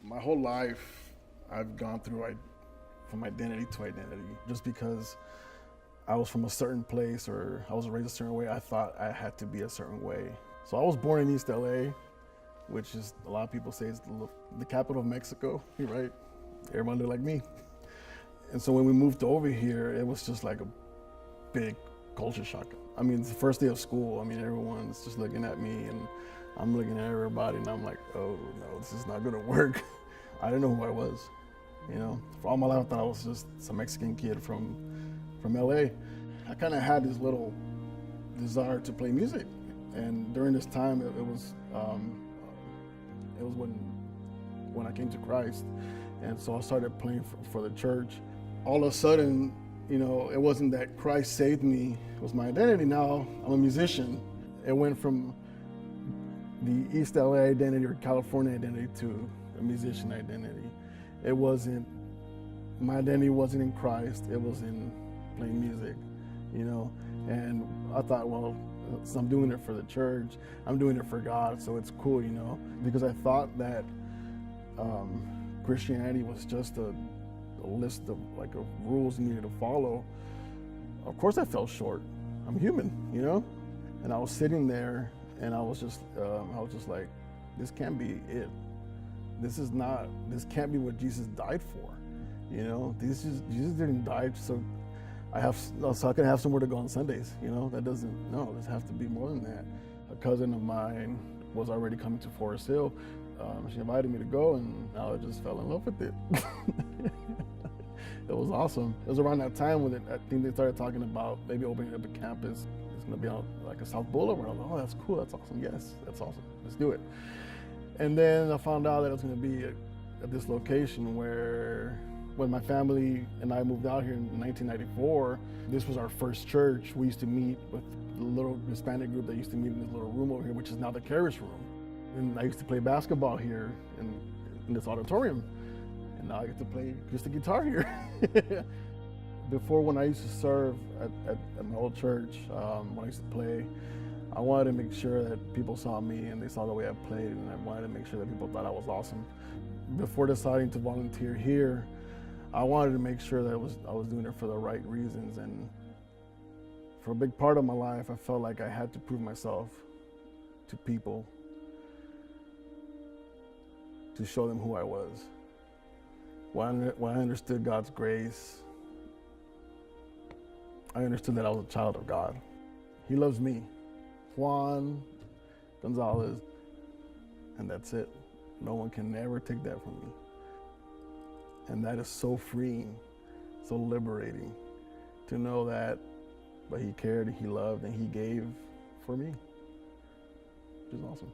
My whole life, I've gone through from identity to identity. Just because I was from a certain place or I was raised a certain way, I thought I had to be a certain way. So I was born in East LA, which is, a lot of people say, is the capital of Mexico, right? Everyone looked like me. And so when we moved over here, it was just like a big culture shock. I mean, it's the first day of school. I mean, everyone's just looking at me and I'm looking at everybody and I'm like, oh no, this is not gonna work. I didn't know who I was, you know? For all my life, I thought I was just some Mexican kid from LA. I kind of had this little desire to play music. And during this time, it was when I came to Christ. And so I started playing for the church. All of a sudden, you know, it wasn't that Christ saved me, it was my identity. Now I'm a musician. It went from the East LA identity or California identity to a musician identity. It wasn't, my identity wasn't in Christ, it was in playing music, you know? And I thought, well, so I'm doing it for the church, I'm doing it for God, so it's cool, you know? Because I thought that Christianity was just a list of rules you needed to follow. Of course I fell short. I'm human, you know? And I was sitting there and I was just like, this can't be it. This can't be what Jesus died for. You know, Jesus didn't die so I can have somewhere to go on Sundays, you know? There's have to be more than that. A cousin of mine was already coming to Forest Hill. She invited me to go and I just fell in love with it. It was awesome. It was around that time when I think they started talking about maybe opening up a campus. It's gonna be on like a South Boulevard. I was like, oh, that's cool, that's awesome, yes, that's awesome, let's do it. And then I found out that it was gonna be at this location where, when my family and I moved out here in 1994, this was our first church. We used to meet with the little Hispanic group that used to meet in this little room over here, which is now the Caris room. And I used to play basketball here in this auditorium. And now I get to play acoustic guitar here. Before, when I used to serve at my old church, when I used to play, I wanted to make sure that people saw me and they saw the way I played, and I wanted to make sure that people thought I was awesome. Before deciding to volunteer here, I wanted to make sure that I was doing it for the right reasons. And for a big part of my life, I felt like I had to prove myself to people, to show them who I was. When I understood God's grace, I understood that I was a child of God. He loves me, Juan Gonzalez, and that's it. No one can ever take that from me. And that is so freeing, so liberating, to know that, but he cared, he loved, and he gave for me, which is awesome.